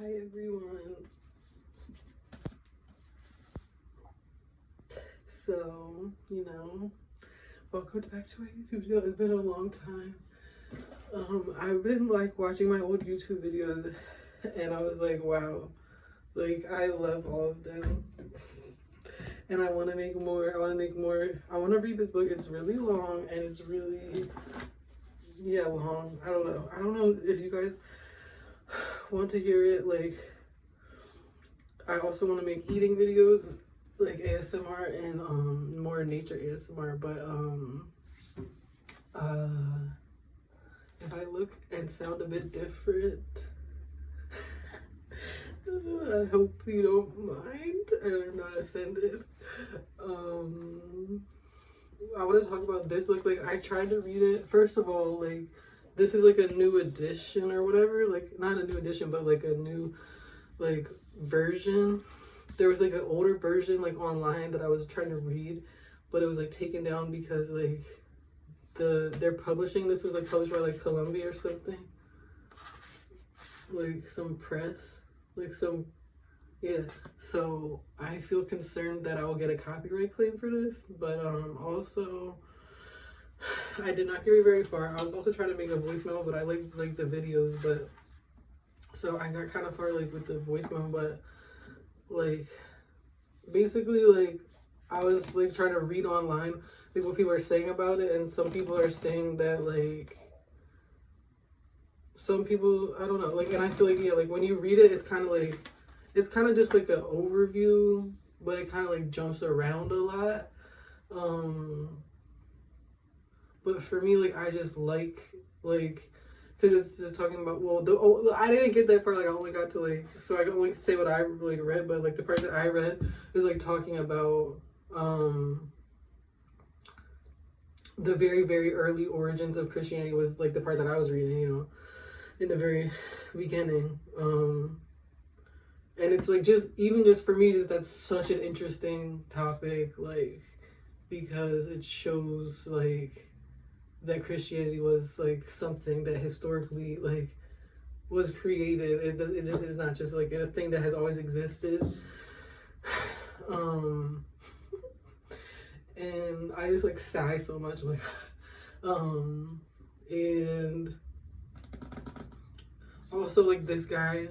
Hi everyone. So, welcome back to my YouTube video. It's been a long time. I've been like watching my old YouTube videos and I was like, wow, like I love all of them. And I want to make more. I want to read this book. It's really long and it's really, long. I don't know if you guys want to hear it. Like, I also want to make eating videos, like ASMR and more nature ASMR, but if I look and sound a bit different, I hope you don't mind and I'm not offended. I want to talk about this book. Like, I tried to read it. First of all, like, this is like a new edition or whatever, like not a new edition, but like a new like version. There was like an older version like online that I was trying to read, but it was like taken down because like they're publishing, this was like published by like Columbia or something, like some press, like some, yeah. So I feel concerned that I will get a copyright claim for this, but also I did not get very far. I was also trying to make a voice memo, but I like the videos, but so I got kind of far like with the voice memo, but like basically like I was like trying to read online like what people are saying about it, and some people are saying that like some people, I don't know, like, and I feel like, yeah, like when you read it, it's kind of just like an overview, but it kind of like jumps around a lot. But for me, like, I just like, because it's just talking about, well, I didn't get that far, like, I only got to, like, so I can only say what I, like, read, but, like, the part that I read is, like, talking about, the very, very early origins of Christianity was, like, the part that I was reading, in the very beginning, and it's, like, even just for me, that's such an interesting topic, like, because it shows, like, that Christianity was like something that historically like was created. It just is not just like a thing that has always existed. And I just like sigh so much, like and also like this guy,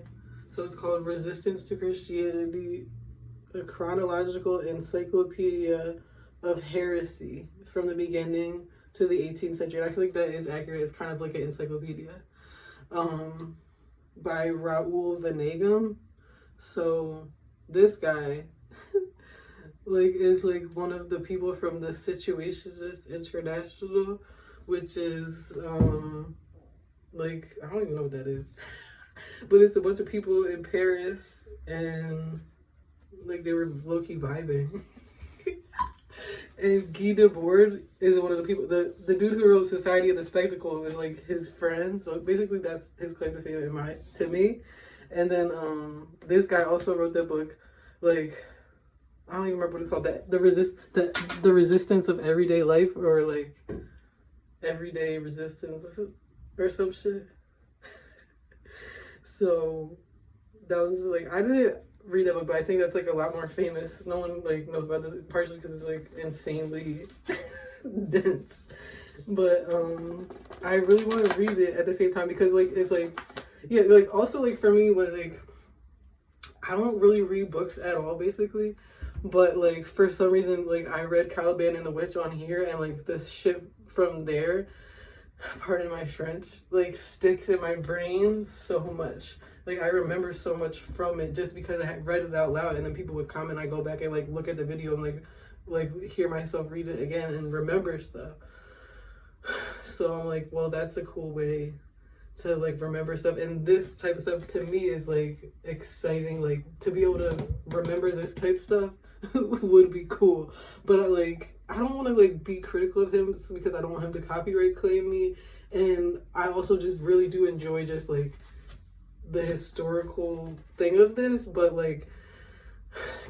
so it's called Resistance to Christianity, a chronological encyclopedia of heresy from the beginning to the 18th century. And I feel like that is accurate. It's kind of like an encyclopedia by Raoul Vaneigem. So this guy like is like one of the people from the Situationist International, which is like, I don't even know what that is. But it's a bunch of people in Paris and like they were low-key vibing. And Guy Debord is one of the people, the dude who wrote Society of the Spectacle is like his friend. So basically that's his claim to fame to me. And then this guy also wrote that book, like, I don't even remember what it's called, the resistance of everyday life, or like everyday resistance or some shit. So that was like, I didn't read that book, but I think that's like a lot more famous. No one like knows about this, partially because it's like insanely dense. But I really want to read it at the same time because like it's like, yeah, like also like for me when like I don't really read books at all basically, but like for some reason like I read Caliban and the Witch on here, and like the shit from there, pardon my French, like sticks in my brain so much. Like, I remember so much from it just because I had read it out loud, and then people would comment. I go back and like look at the video and like hear myself read it again and remember stuff. So I'm like, well, that's a cool way to like remember stuff, and this type of stuff to me is like exciting. Like, to be able to remember this type stuff would be cool. But I don't want to like be critical of him because I don't want him to copyright claim me, and I also just really do enjoy just like the historical thing of this, but like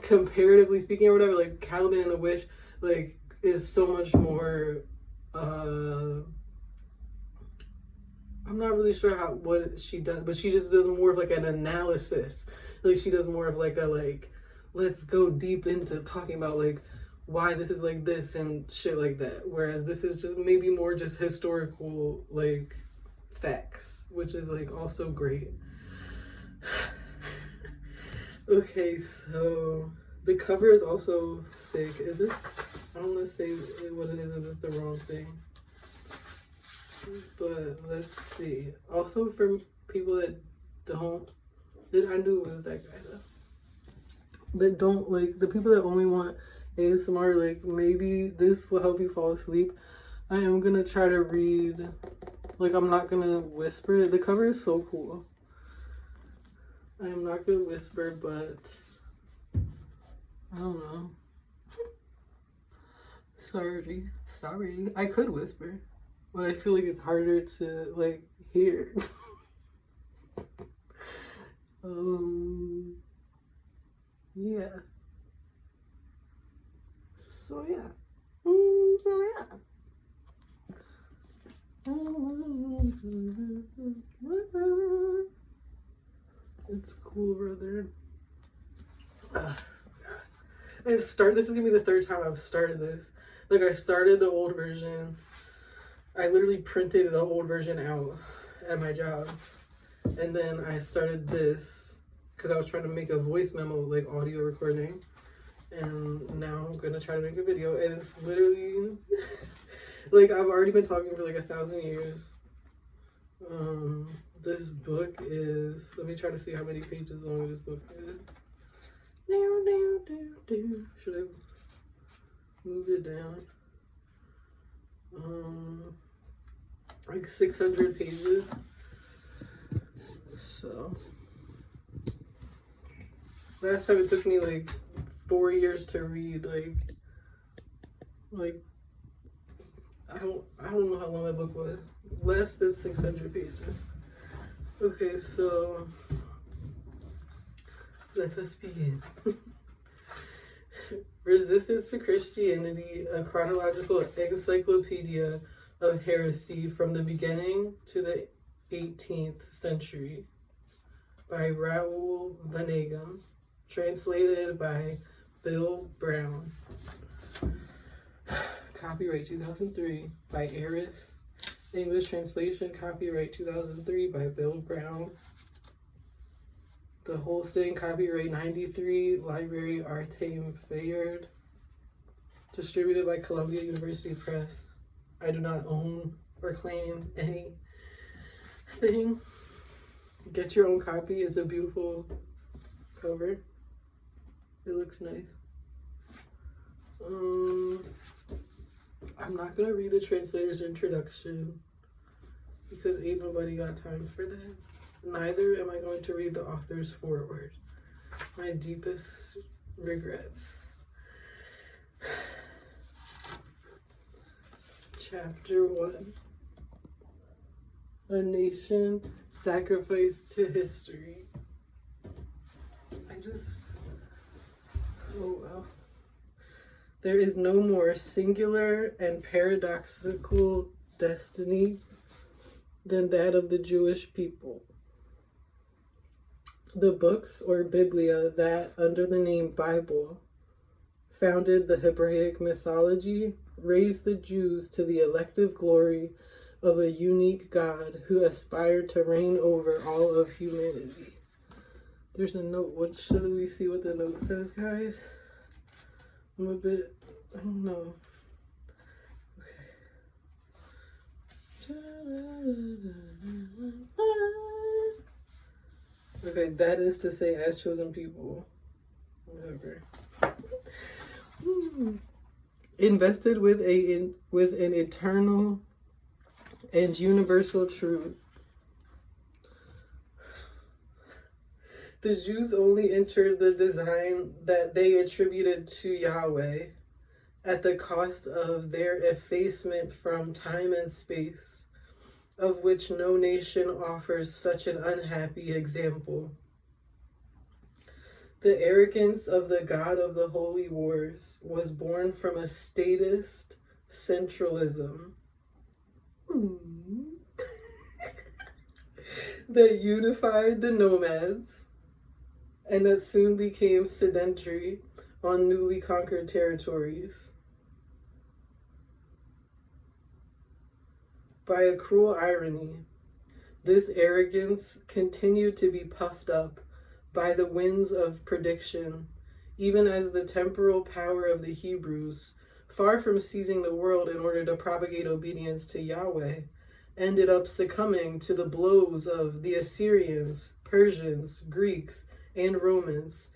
comparatively speaking or whatever, like Caliban and the Witch like is so much more I'm not really sure what she does, but she just does more of like an analysis. Like she does more of like a like, let's go deep into talking about like why this is like this and shit like that. Whereas this is just maybe more just historical like facts, which is like also great. Okay, so the cover is also sick. Is it? I don't want to say what it is if it's the wrong thing. But let's see. Also, for people that don't, I knew it was that guy though. That don't like the people that only want ASMR. Like maybe this will help you fall asleep. I am gonna try to read. Like I'm not gonna whisper. The cover is so cool. I am not gonna whisper, but I don't know. Sorry. I could whisper, but I feel like it's harder to like hear. Yeah. So yeah. It's cool, brother. This is gonna be the third time I've started this. Like I started the old version. I literally printed the old version out at my job. And then I started this because I was trying to make a voice memo, like audio recording. And now I'm gonna try to make a video. And it's literally like I've already been talking for like 1,000 years. This book is, let me try to see how many pages long this book is. Should I move it down? Like 600 pages. So last time it took me like 4 years to read. Like I don't know how long that book was. Less than 600 pages. Okay, so let us begin. Resistance to Christianity, a chronological encyclopedia of heresy from the beginning to the 18th century by Raoul Vaneigem, translated by Bill Brown. Copyright 2003 by Eris. English translation, copyright 2003 by Bill Brown. The whole thing, copyright 93, Library Artame Fayard. Distributed by Columbia University Press. I do not own or claim anything. Get your own copy. It's a beautiful cover. It looks nice. I'm not gonna read the translator's introduction because ain't nobody got time for that. Neither am I going to read the author's foreword. My deepest regrets. Chapter 1. A nation sacrificed to history. Oh well. There is no more singular and paradoxical destiny than that of the Jewish people. The books or Biblia that, under the name Bible, founded the Hebraic mythology, raised the Jews to the elective glory of a unique God who aspired to reign over all of humanity. There's a note. What should we see what the note says, guys? I don't know. Okay, that is to say, as chosen people. Whatever. Invested with an eternal and universal truth. The Jews only entered the design that they attributed to Yahweh at the cost of their effacement from time and space, of which no nation offers such an unhappy example. The arrogance of the God of the Holy Wars was born from a statist centralism. that unified the nomads and that soon became sedentary on newly conquered territories. By a cruel irony, this arrogance continued to be puffed up by the winds of prediction, even as the temporal power of the Hebrews, far from seizing the world in order to propagate obedience to Yahweh, ended up succumbing to the blows of the Assyrians, Persians, Greeks, and Romans,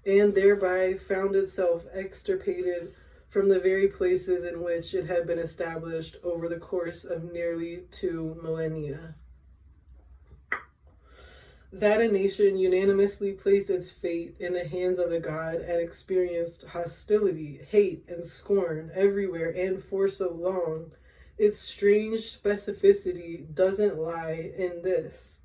and thereby found itself extirpated from the very places in which it had been established over the course of nearly 2 millennia. That a nation unanimously placed its fate in the hands of a God and experienced hostility, hate, and scorn everywhere and for so long, its strange specificity doesn't lie in this.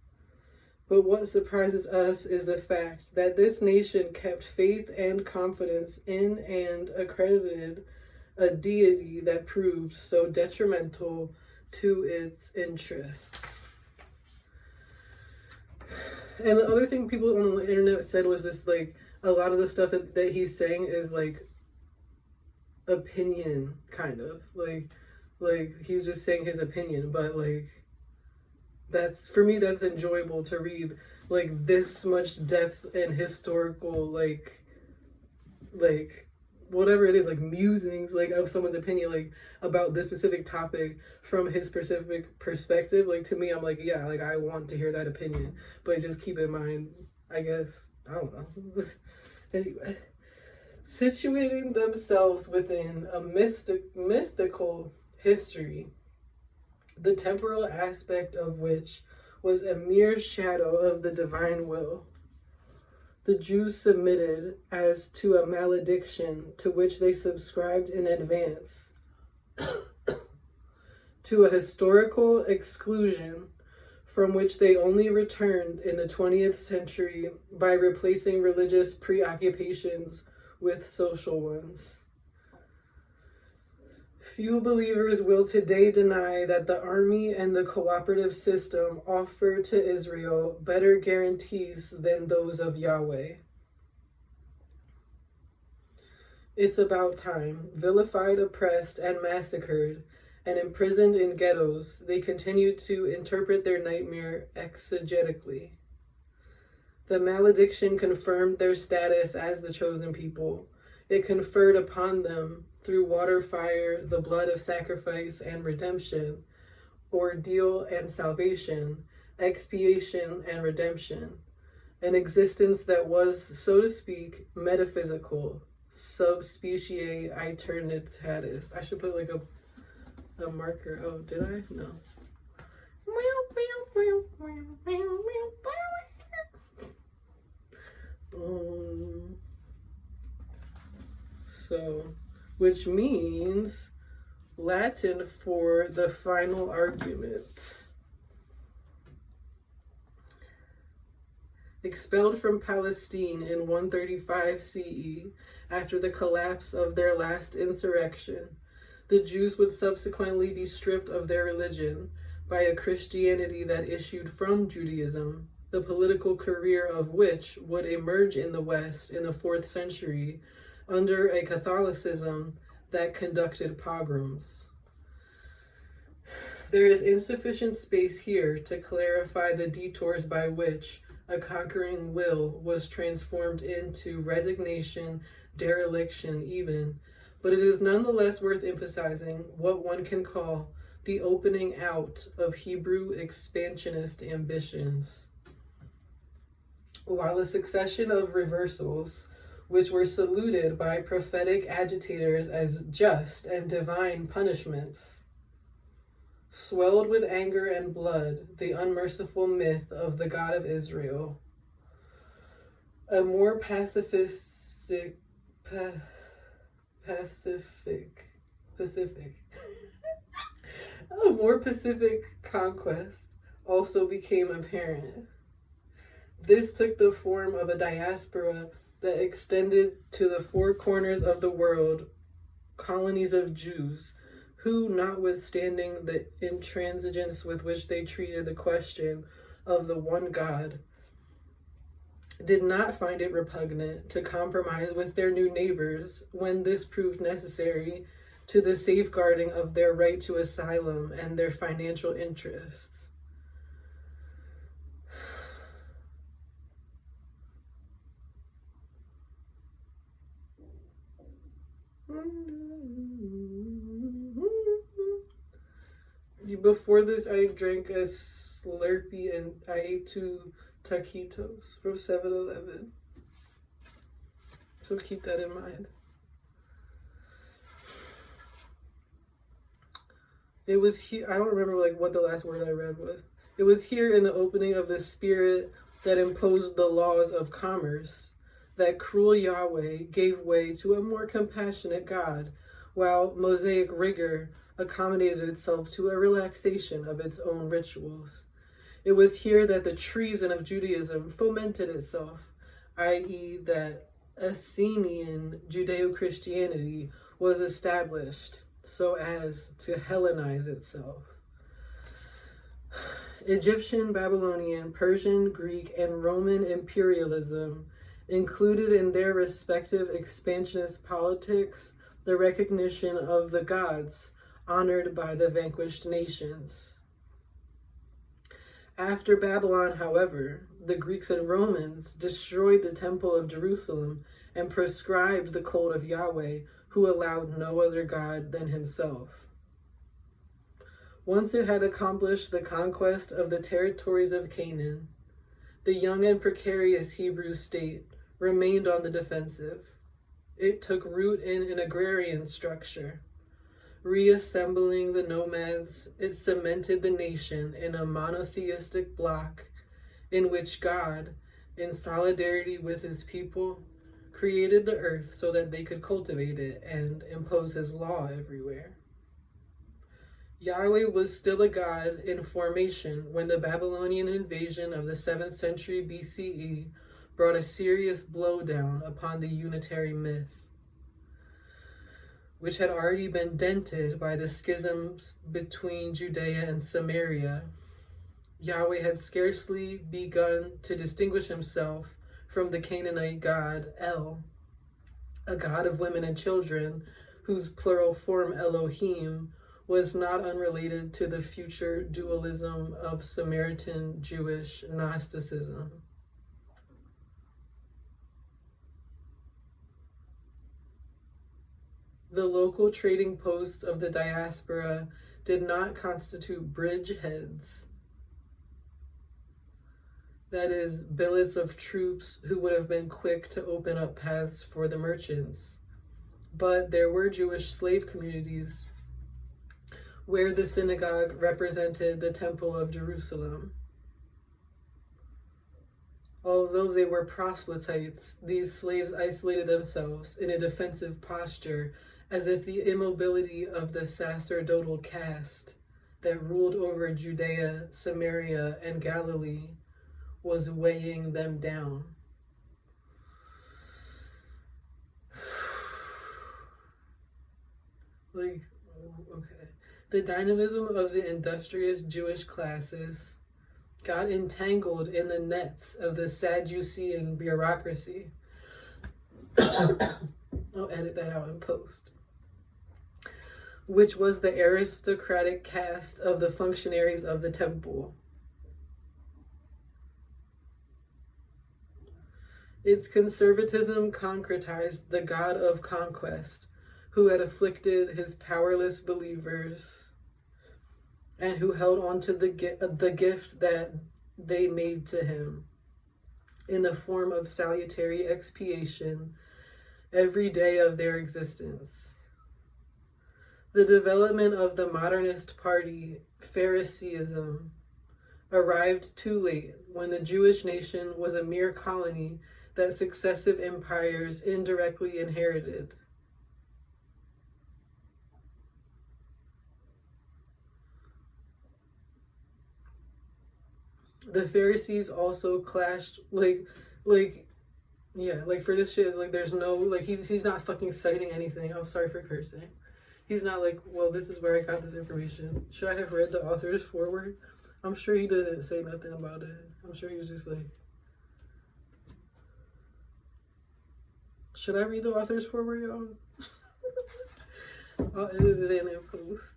But what surprises us is the fact that this nation kept faith and confidence in and accredited a deity that proved so detrimental to its interests. And the other thing people on the internet said was this, like, a lot of the stuff that he's saying is, like, opinion, kind of. Like, he's just saying his opinion, but, like, that's, for me, that's enjoyable to read, like, this much depth and historical, like, whatever it is, like, musings, like, of someone's opinion, like, about this specific topic from his specific perspective. Like, to me, I'm like, yeah, like, I want to hear that opinion, but just keep in mind, I guess, I don't know. Anyway, situating themselves within a mythical history, the temporal aspect of which was a mere shadow of the divine will, the Jews submitted as to a malediction to which they subscribed in advance, to a historical exclusion from which they only returned in the 20th century by replacing religious preoccupations with social ones. Few believers will today deny that the army and the cooperative system offer to Israel better guarantees than those of Yahweh. It's about time. Vilified, oppressed, and massacred, and imprisoned in ghettos, they continue to interpret their nightmare exegetically. The malediction confirmed their status as the chosen people. It conferred upon them, through water, fire, the blood of sacrifice and redemption, ordeal and salvation, expiation and redemption, an existence that was, so to speak, metaphysical, sub specie aeternitatis. I should put like a marker. Oh, did I? No. So, which means Latin for the final argument. Expelled from Palestine in 135 CE, after the collapse of their last insurrection, the Jews would subsequently be stripped of their religion by a Christianity that issued from Judaism, the political career of which would emerge in the West in the 4th century under a Catholicism that conducted pogroms. There is insufficient space here to clarify the detours by which a conquering will was transformed into resignation, dereliction even, but it is nonetheless worth emphasizing what one can call the opening out of Hebrew expansionist ambitions. While a succession of reversals, which were saluted by prophetic agitators as just and divine punishments, swelled with anger and blood the unmerciful myth of the God of Israel. A more pacific a more pacific conquest also became apparent. This took the form of a diaspora that extended to the four corners of the world, colonies of Jews, who, notwithstanding the intransigence with which they treated the question of the one God, did not find it repugnant to compromise with their new neighbors when this proved necessary to the safeguarding of their right to asylum and their financial interests. Before this, I drank a Slurpee and I ate 2 taquitos from 7-Eleven. So keep that in mind. It was here, I don't remember like what the last word I read was. It was here in the opening of the spirit that imposed the laws of commerce that cruel Yahweh gave way to a more compassionate God, while Mosaic rigor accommodated itself to a relaxation of its own rituals. It was here that the treason of Judaism fomented itself, i.e., that Essenian Judeo-Christianity was established so as to Hellenize itself. Egyptian, Babylonian, Persian, Greek, and Roman imperialism included in their respective expansionist politics the recognition of the gods honored by the vanquished nations. After Babylon, however, the Greeks and Romans destroyed the Temple of Jerusalem and proscribed the cult of Yahweh, who allowed no other god than himself. Once it had accomplished the conquest of the territories of Canaan, the young and precarious Hebrew state remained on the defensive. It took root in an agrarian structure. Reassembling the nomads, it cemented the nation in a monotheistic block in which God, in solidarity with his people, created the earth so that they could cultivate it and impose his law everywhere. Yahweh was still a god in formation when the Babylonian invasion of the 7th century BCE brought a serious blowdown upon the unitary myth, which had already been dented by the schisms between Judea and Samaria. Yahweh had scarcely begun to distinguish himself from the Canaanite god El, a god of women and children, whose plural form Elohim was not unrelated to the future dualism of Samaritan Jewish Gnosticism. The local trading posts of the diaspora did not constitute bridgeheads, that is, billets of troops who would have been quick to open up paths for the merchants. But there were Jewish slave communities where the synagogue represented the Temple of Jerusalem. Although they were proselytes, these slaves isolated themselves in a defensive posture as if the immobility of the sacerdotal caste that ruled over Judea, Samaria, and Galilee was weighing them down. Okay. The dynamism of the industrious Jewish classes got entangled in the nets of the Sadducean bureaucracy. I'll edit that out in post. Which was the aristocratic caste of the functionaries of the temple. Its conservatism concretized the God of conquest, who had afflicted his powerless believers and who held on to the gift that they made to him in the form of salutary expiation every day of their existence. The development of the modernist party, Phariseeism, arrived too late when the Jewish nation was a mere colony that successive empires indirectly inherited. The Pharisees also clashed, for this shit, is like, there's no, he's not fucking citing anything. I'm sorry for cursing. He's not like, well, this is where I got this information. Should I have read the author's foreword? I'm sure he didn't say nothing about it. I'm sure he was just like, should I read the author's foreword, y'all? I'll edit it in and post.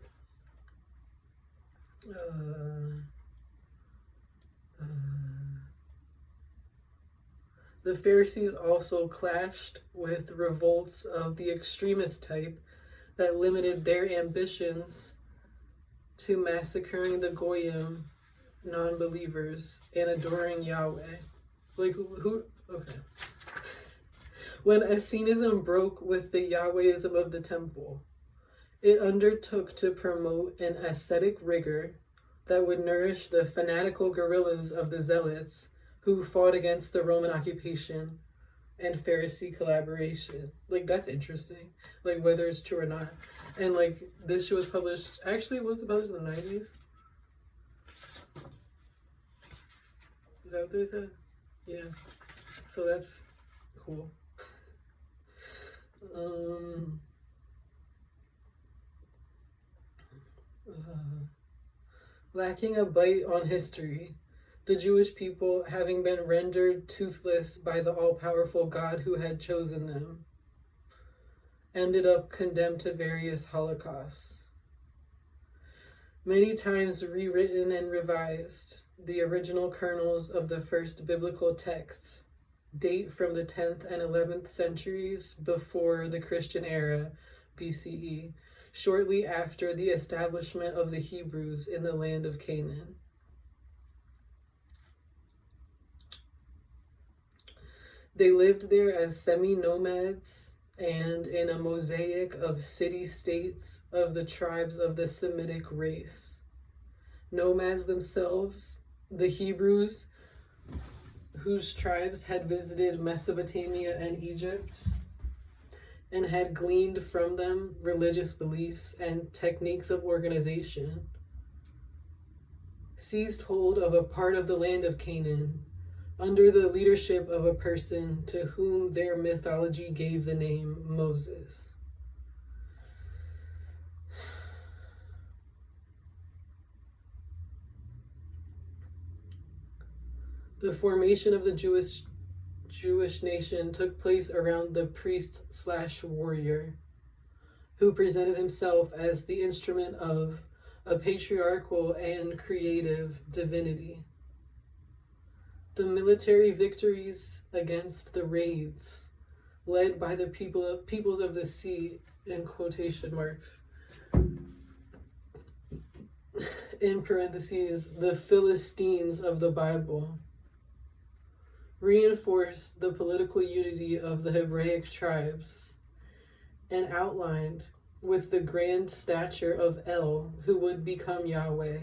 The Pharisees also clashed with revolts of the extremist type that limited their ambitions to massacring the Goyim, non-believers, and adoring Yahweh. Like, who? Okay. When Essenism broke with the Yahwehism of the temple, it undertook to promote an ascetic rigor that would nourish the fanatical guerrillas of the Zealots who fought against the Roman occupation and Pharisee collaboration. Like, that's interesting. Like, whether it's true or not. And, like, this shit was published... Actually, was it published in the 90s? Is that what they said? Yeah. So that's cool. Lacking a bite on history, the Jewish people, having been rendered toothless by the all-powerful God who had chosen them, ended up condemned to various holocausts. Many times rewritten and revised, the original kernels of the first biblical texts date from the 10th and 11th centuries before the Christian era, BCE, shortly after the establishment of the Hebrews in the land of Canaan. They lived there as semi-nomads and in a mosaic of city-states of the tribes of the Semitic race. Nomads themselves, the Hebrews, whose tribes had visited Mesopotamia and Egypt and had gleaned from them religious beliefs and techniques of organization, seized hold of a part of the land of Canaan under the leadership of a person to whom their mythology gave the name Moses. The formation of the Jewish nation took place around the priest/warrior, who presented himself as the instrument of a patriarchal and creative divinity. The military victories against the raids, led by the peoples of the sea, in quotation marks, in parentheses, the Philistines of the Bible, reinforced the political unity of the Hebraic tribes and outlined with the grand stature of El, who would become Yahweh.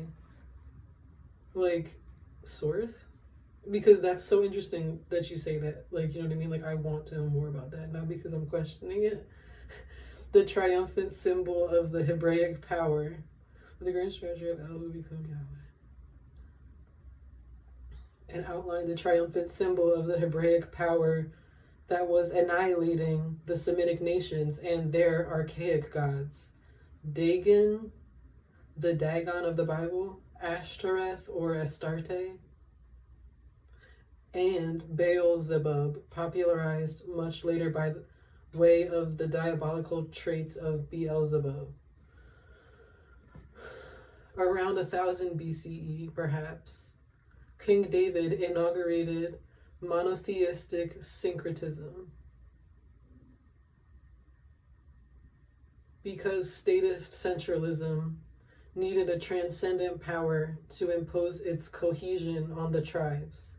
Like, source? Because that's so interesting that you say that. Like, you know what I mean? Like, I want to know more about that, not because I'm questioning it. The triumphant symbol of the Hebraic power, the grand stature of El, who would become Yahweh. And outline the triumphant symbol of the Hebraic power that was annihilating the Semitic nations and their archaic gods. Dagon, the Dagon of the Bible, Ashtoreth or Astarte, and Baal-zebub, popularized much later by the way of the diabolical traits of Beelzebub. Around 1000 BCE, perhaps, King David inaugurated monotheistic syncretism because statist centralism needed a transcendent power to impose its cohesion on the tribes.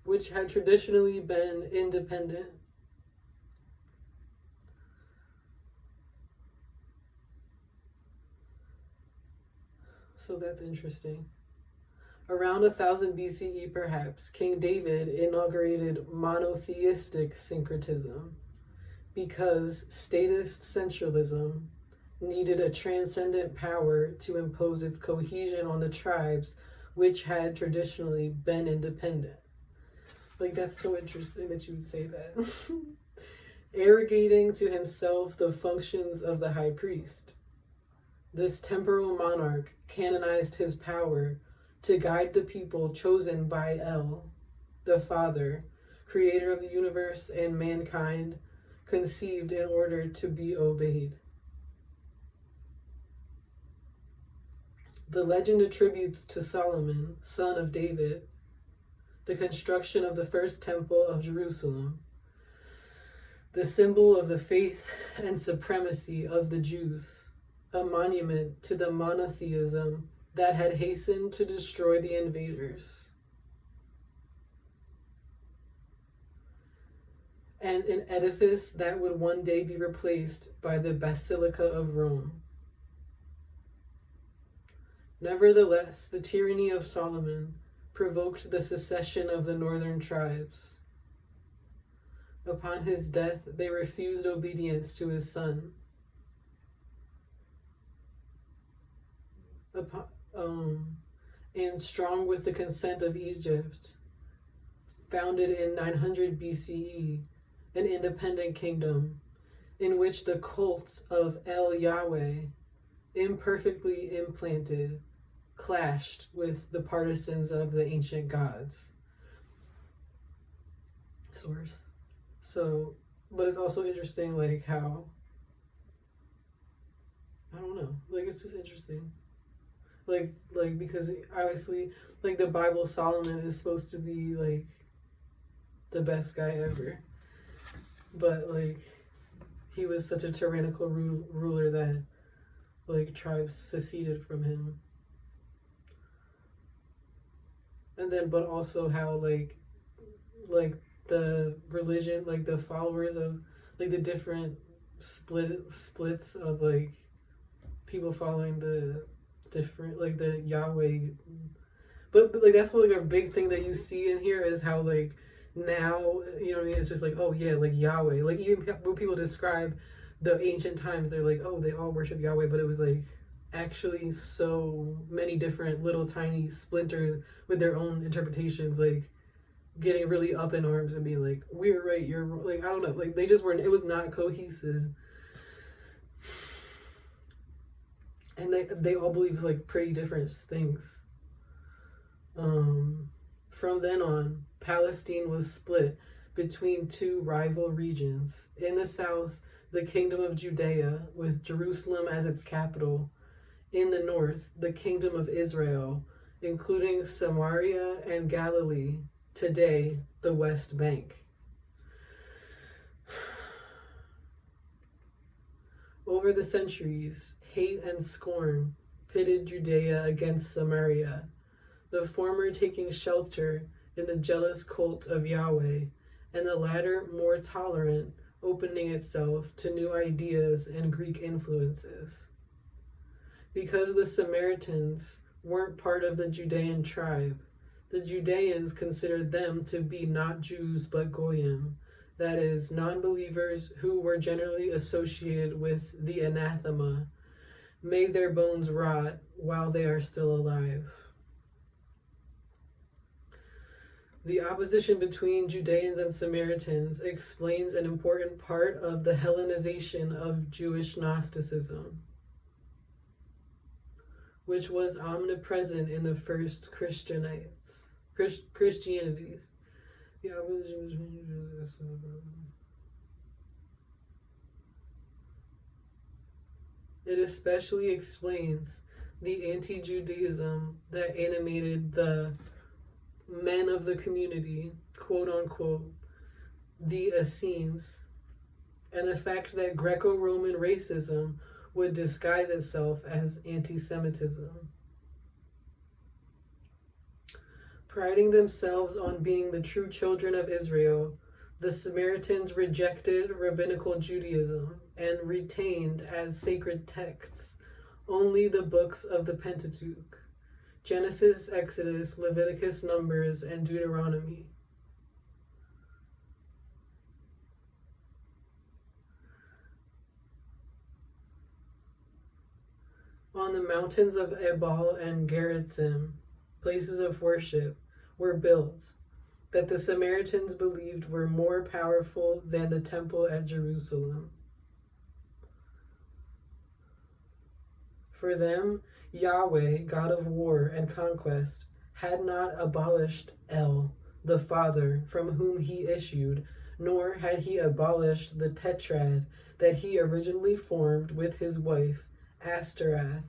Which had traditionally been independent. So that's interesting. Around 1000 BCE, perhaps, King David inaugurated monotheistic syncretism because statist centralism needed a transcendent power to impose its cohesion on the tribes which had traditionally been independent. Like, that's so interesting that you would say that. Arrogating to himself the functions of the high priest. This temporal monarch canonized his power to guide the people chosen by El, the Father, creator of the universe and mankind, conceived in order to be obeyed. The legend attributes to Solomon, son of David, the construction of the first temple of Jerusalem, the symbol of the faith and supremacy of the Jews, a monument to the monotheism that had hastened to destroy the invaders, and an edifice that would one day be replaced by the Basilica of Rome. Nevertheless, the tyranny of Solomon provoked the secession of the northern tribes. Upon his death, they refused obedience to his son. And strong with the consent of Egypt, founded in 900 BCE, an independent kingdom in which the cult of El Yahweh, imperfectly implanted, clashed with the partisans of the ancient gods. Source. So, but it's also interesting, like, how, I don't know, like, it's just interesting. Like, because obviously, like, the Bible, Solomon is supposed to be, like, the best guy ever. But, like, he was such a tyrannical ruler that, like, tribes seceded from him. And then, but also how, like the religion, like, the followers of, like, the different splits of, like, people following the different, like, the Yahweh. But like, that's what, like, a big thing that you see in here is how, like, now, you know what I mean, it's just like, oh yeah, like, Yahweh. Like, even when people describe the ancient times, they're like, oh, they all worship Yahweh, but it was, like, actually so many different little tiny splinters with their own interpretations, like, getting really up in arms and being like, we're right, you're wrong. Like, I don't know, like, they just weren't, it was not cohesive. And they all believe, like, pretty different things. From then on, Palestine was split between two rival regions. In the south, the Kingdom of Judea, with Jerusalem as its capital. In the north, the Kingdom of Israel, including Samaria and Galilee, today the West Bank. Over the centuries, hate and scorn pitted Judea against Samaria, the former taking shelter in the jealous cult of Yahweh, and the latter more tolerant, opening itself to new ideas and Greek influences. Because the Samaritans weren't part of the Judean tribe, the Judeans considered them to be not Jews but Goyim, that is, non-believers who were generally associated with the anathema. May their bones rot while they are still alive. The opposition between Judeans and Samaritans explains an important part of the Hellenization of Jewish Gnosticism, which was omnipresent in the first Christianities. The opposition between it especially explains the anti-Judaism that animated the men of the community, quote unquote, the Essenes, and the fact that Greco-Roman racism would disguise itself as anti-Semitism. Priding themselves on being the true children of Israel, the Samaritans rejected rabbinical Judaism and retained as sacred texts only the books of the Pentateuch, Genesis, Exodus, Leviticus, Numbers, and Deuteronomy. On the mountains of Ebal and Geritzim, places of worship, were built that the Samaritans believed were more powerful than the temple at Jerusalem. For them, Yahweh, God of war and conquest, had not abolished El, the Father, from whom he issued, nor had he abolished the tetrad that he originally formed with his wife, Ashtoreth,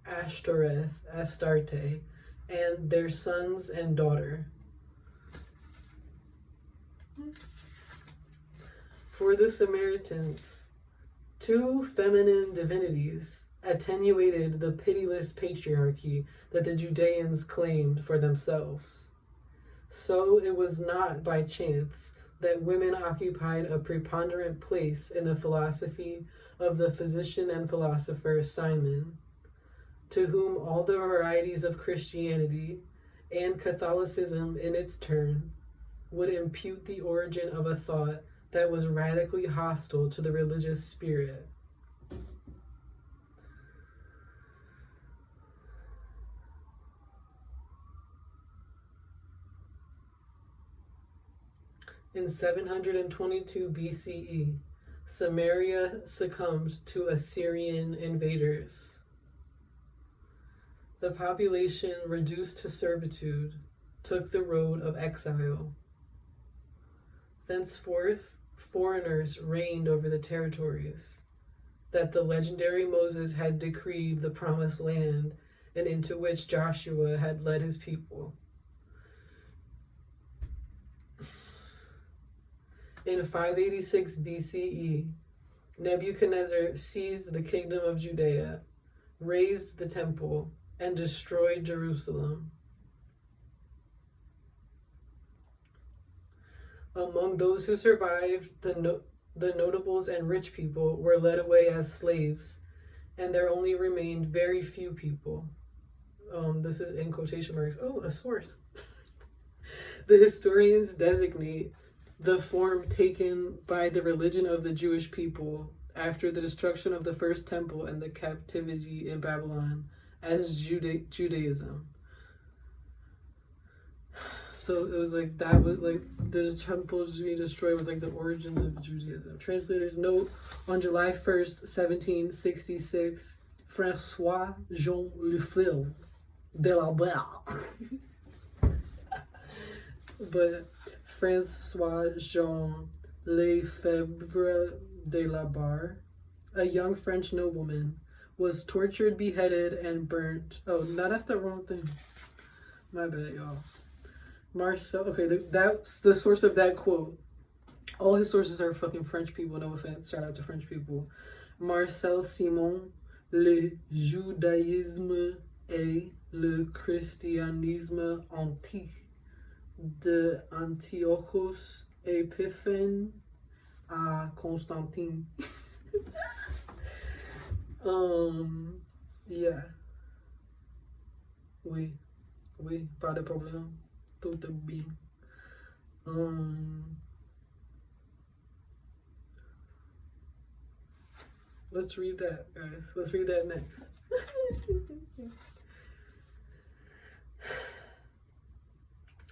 Astarte, and their sons and daughter. For the Samaritans, two feminine divinities attenuated the pitiless patriarchy that the Judeans claimed for themselves. So it was not by chance that women occupied a preponderant place in the philosophy of the physician and philosopher Simon, to whom all the varieties of Christianity and Catholicism in its turn would impute the origin of a thought that was radically hostile to the religious spirit. In 722 BCE, Samaria succumbed to Assyrian invaders. The population, reduced to servitude, took the road of exile. Thenceforth, foreigners reigned over the territories that the legendary Moses had decreed the promised land and into which Joshua had led his people. In 586 BCE, Nebuchadnezzar seized the kingdom of Judea, razed the temple, and destroyed Jerusalem. Among those who survived, the notables and rich people were led away as slaves, and there only remained very few people. This is in quotation marks. Oh, a source. The historians designate the form taken by the religion of the Jewish people after the destruction of the first temple and the captivity in Babylon as Judaism. So it was like that was like the temples being destroyed was like the origins of Judaism. Translators note on July 1st, 1766, François Jean Lefebvre de la Barre. But François Jean Lefebvre de la Barre, a young French nobleman, was tortured, beheaded, and burnt. Oh, no, that's the wrong thing. My bad, y'all. Marcel, okay, that's the source of that quote. All his sources are fucking French people, no offense, shout out to French people. Marcel Simon, Le judaïsme et le christianisme antique de Antiochos Épiphane à Constantine. Yeah. Oui, pas de problème. Tout est bien. Let's read that, guys. Let's read that next.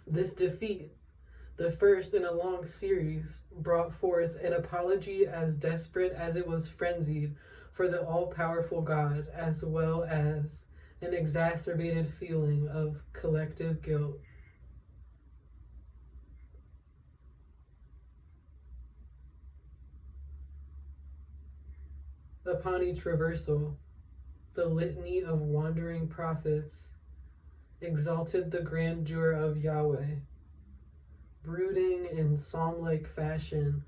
This defeat, the first in a long series, brought forth an apology as desperate as it was frenzied for the all-powerful God, as well as an exacerbated feeling of collective guilt. Upon each reversal, the litany of wandering prophets exalted the grandeur of Yahweh, brooding in psalm-like fashion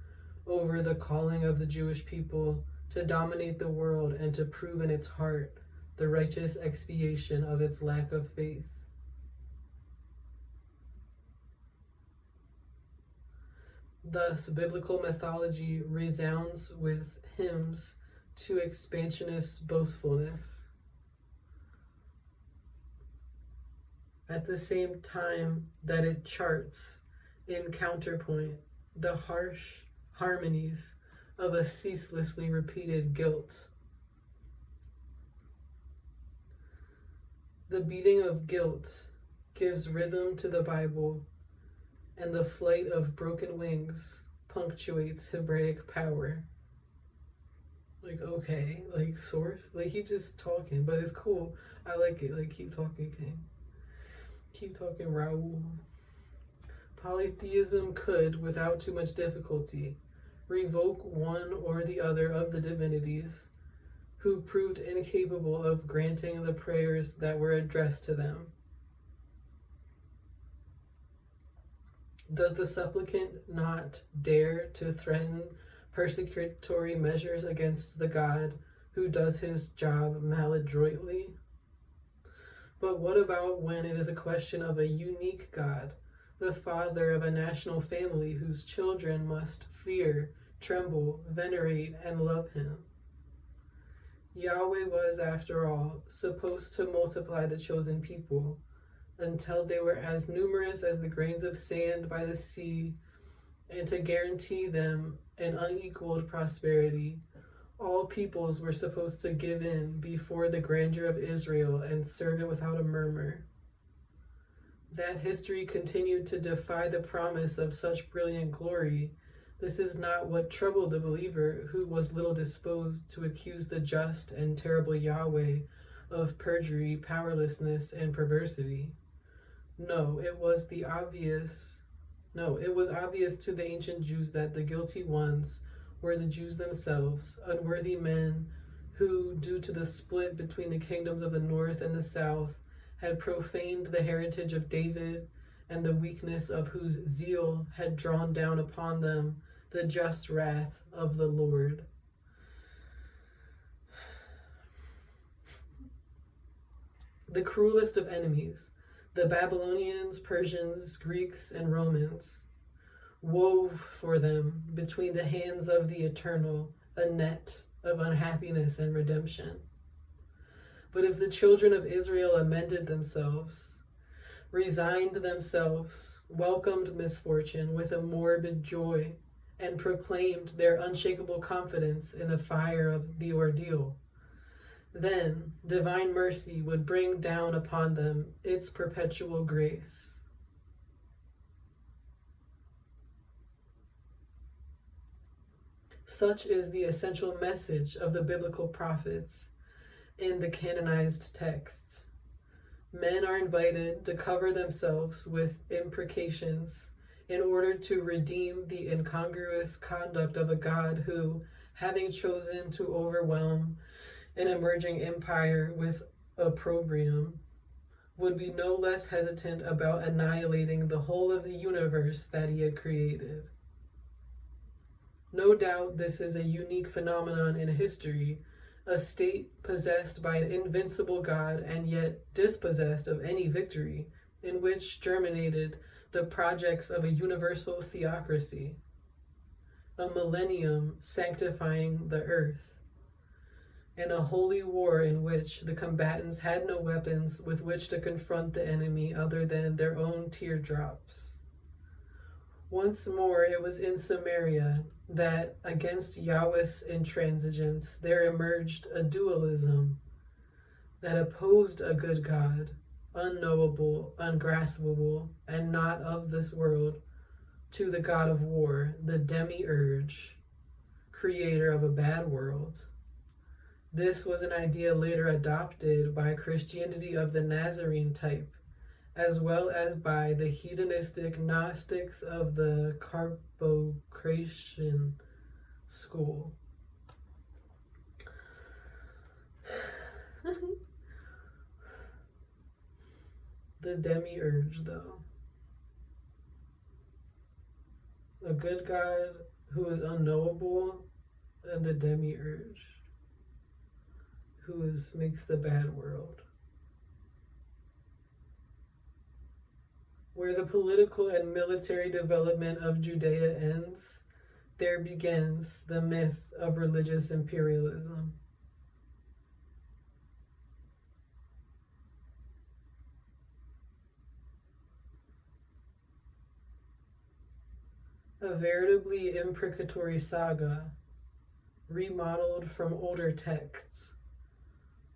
over the calling of the Jewish people to dominate the world and to prove in its heart the righteous expiation of its lack of faith. Thus, biblical mythology resounds with hymns to expansionist boastfulness. At the same time that it charts in counterpoint the harsh harmonies of a ceaselessly repeated guilt. The beating of guilt gives rhythm to the Bible, and the flight of broken wings punctuates Hebraic power. Like, okay, like, source? Like, he just talking, but it's cool. I like it. Like, keep talking, King. Keep talking, Raoul. Polytheism could, without too much difficulty, revoke one or the other of the divinities who proved incapable of granting the prayers that were addressed to them. Does the supplicant not dare to threaten persecutory measures against the God who does his job maladroitly? But what about when it is a question of a unique God, the father of a national family whose children must fear, tremble, venerate, and love him? Yahweh was, after all, supposed to multiply the chosen people until they were as numerous as the grains of sand by the sea, and to guarantee them an unequaled prosperity. All peoples were supposed to give in before the grandeur of Israel and serve it without a murmur. That history continued to defy the promise of such brilliant glory. This is not what troubled the believer, who was little disposed to accuse the just and terrible Yahweh of perjury, powerlessness, and perversity. It was obvious to the ancient Jews that the guilty ones were the Jews themselves, unworthy men who, due to the split between the kingdoms of the north and the south, had profaned the heritage of David, and the weakness of whose zeal had drawn down upon them the just wrath of the Lord. The cruelest of enemies, the Babylonians, Persians, Greeks, and Romans, wove for them between the hands of the Eternal a net of unhappiness and redemption. But if the children of Israel amended themselves, resigned themselves, welcomed misfortune with a morbid joy, and proclaimed their unshakable confidence in the fire of the ordeal, then divine mercy would bring down upon them its perpetual grace. Such is the essential message of the biblical prophets in the canonized texts. Men are invited to cover themselves with imprecations in order to redeem the incongruous conduct of a God who, having chosen to overwhelm an emerging empire with opprobrium, would be no less hesitant about annihilating the whole of the universe that he had created. No doubt this is a unique phenomenon in history, a state possessed by an invincible God and yet dispossessed of any victory, in which germinated the projects of a universal theocracy, a millennium sanctifying the earth, and a holy war in which the combatants had no weapons with which to confront the enemy other than their own teardrops. Once more, it was in Samaria that, against Yahweh's intransigence, there emerged a dualism that opposed a good God, unknowable, ungraspable, and not of this world, to the God of war, the demiurge, creator of a bad world. This was an idea later adopted by Christianity of the Nazarene type, as well as by the hedonistic Gnostics of the Carpocratian school. The demiurge, though. A good God who is unknowable, and the demiurge who makes the bad world. Where the political and military development of Judea ends, there begins the myth of religious imperialism. A veritably imprecatory saga, remodeled from older texts,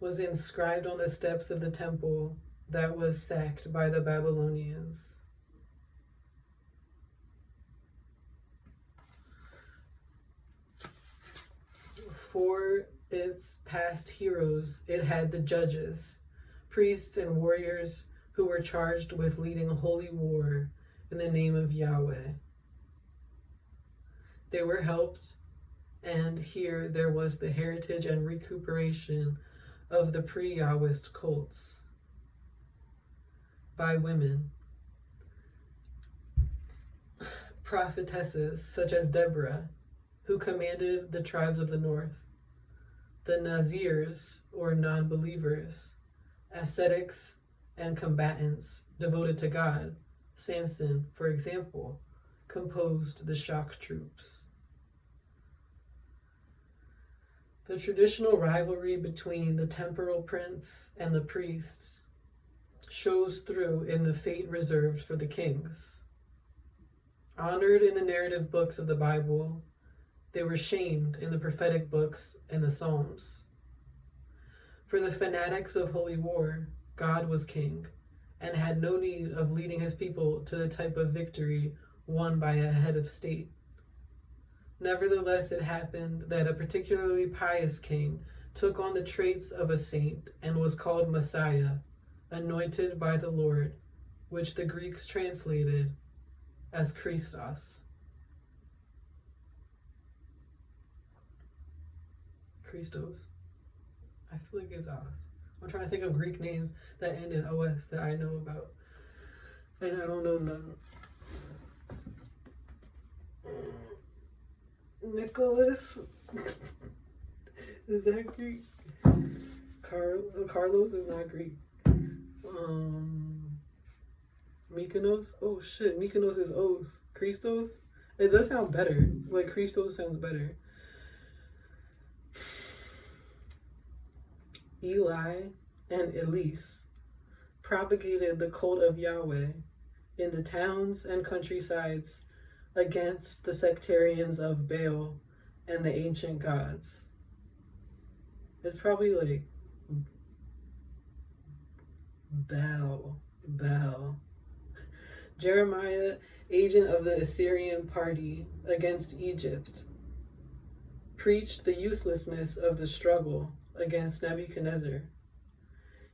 was inscribed on the steps of the temple that was sacked by the Babylonians. For its past heroes, it had the judges, priests, and warriors who were charged with leading holy war in the name of Yahweh. They were helped, and here there was the heritage and recuperation of the pre-Yahwist cults by women, prophetesses such as Deborah, who commanded the tribes of the north, the Nazirs, or non-believers, ascetics, and combatants devoted to God. Samson, for example, composed the shock troops. The traditional rivalry between the temporal prince and the priest shows through in the fate reserved for the kings. Honored in the narrative books of the Bible, they were shamed in the prophetic books and the Psalms. For the fanatics of holy war, God was king and had no need of leading his people to the type of victory won by a head of state. Nevertheless, it happened that a particularly pious king took on the traits of a saint and was called Messiah, anointed by the Lord, which the Greeks translated as Christos. Christos. I feel like it's os. I'm trying to think of Greek names that end in os that I know about. And I don't know none. Nicholas. Is that Greek? Carlos is not Greek. Mykonos? Oh shit, Mykonos is Os. Christos? It does sound better. Like Christos sounds better. Eli and Elise propagated the cult of Yahweh in the towns and countrysides against the sectarians of Baal and the ancient gods. It's probably like Baal. Jeremiah, agent of the Assyrian party against Egypt, preached the uselessness of the struggle against Nebuchadnezzar.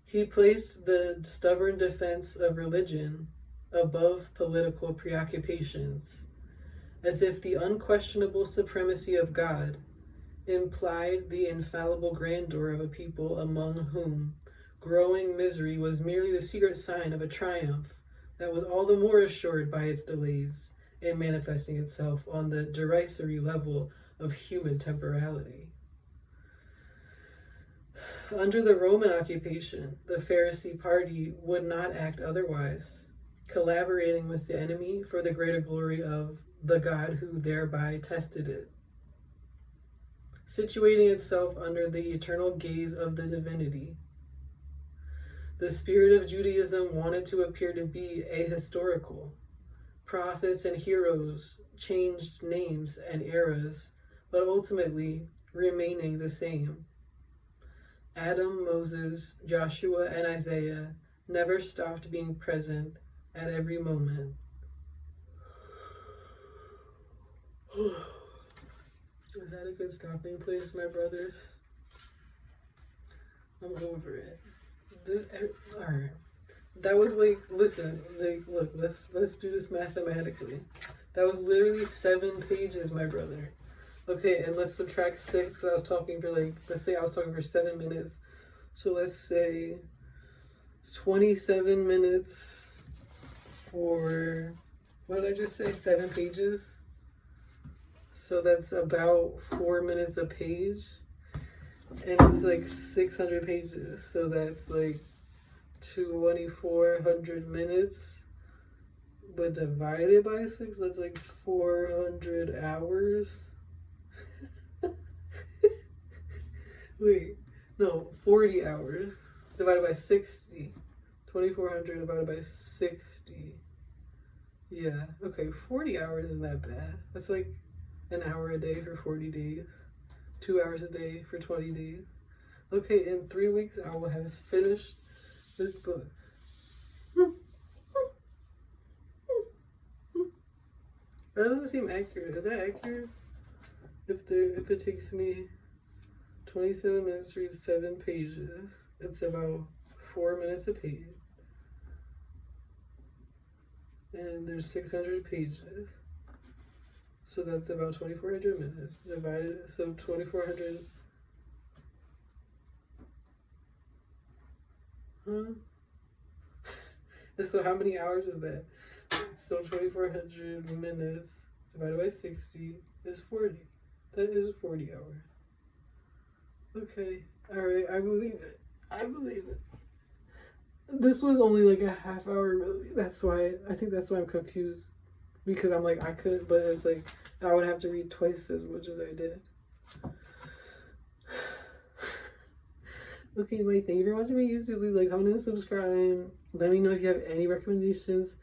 He placed the stubborn defense of religion above political preoccupations, as if the unquestionable supremacy of God implied the infallible grandeur of a people among whom growing misery was merely the secret sign of a triumph that was all the more assured by its delays in manifesting itself on the derisory level of human temporality. Under the Roman occupation, the Pharisee party would not act otherwise, collaborating with the enemy for the greater glory of the God who thereby tested it, situating itself under the eternal gaze of the divinity. The spirit of Judaism wanted to appear to be ahistorical. Prophets and heroes changed names and eras, but ultimately remaining the same. Adam, Moses, Joshua, and Isaiah never stopped being present at every moment. Was that a good stopping place, my brothers? I'm over it. Alright. That was like, listen, like, look, let's do this mathematically. That was literally 7 pages, my brother. Okay, and let's subtract 6 because I was talking for let's say I was talking for 7 minutes. So let's say 27 minutes for, what did I just say, 7 pages? So that's about 4 minutes a page. And it's like 600 pages. So that's like 2,400 minutes. But divided by 6, that's like 400 hours. Wait, no, 40 hours divided by 60. 2,400 divided by 60. Yeah, okay, 40 hours isn't that bad. That's like an hour a day for 40 days. 2 hours a day for 20 days. Okay, in 3 weeks I will have finished this book. That doesn't seem accurate. Is that accurate? If it takes me 27 minutes to read 7 pages, it's about 4 minutes a page. And there's 600 pages. So that's about 2,400 minutes. Divided, so 2,400. Huh? So how many hours is that? So 2,400 minutes divided by 60 is 40. That is 40 hours. Okay. Alright, I believe it. I believe it. This was only like a half hour, really. That's why, I think that's why I'm confused. Because I'm like, I could, but it's like, I would have to read twice as much as I did. Okay, wait, thank you for watching my YouTube. Please like, comment, and subscribe. Let me know if you have any recommendations.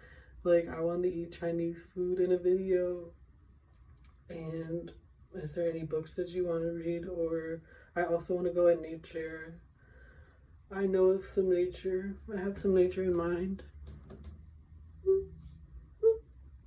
Like, I want to eat Chinese food in a video. And is there any books that you want to read? Or I also want to go in nature. I know of some nature. I have some nature in mind.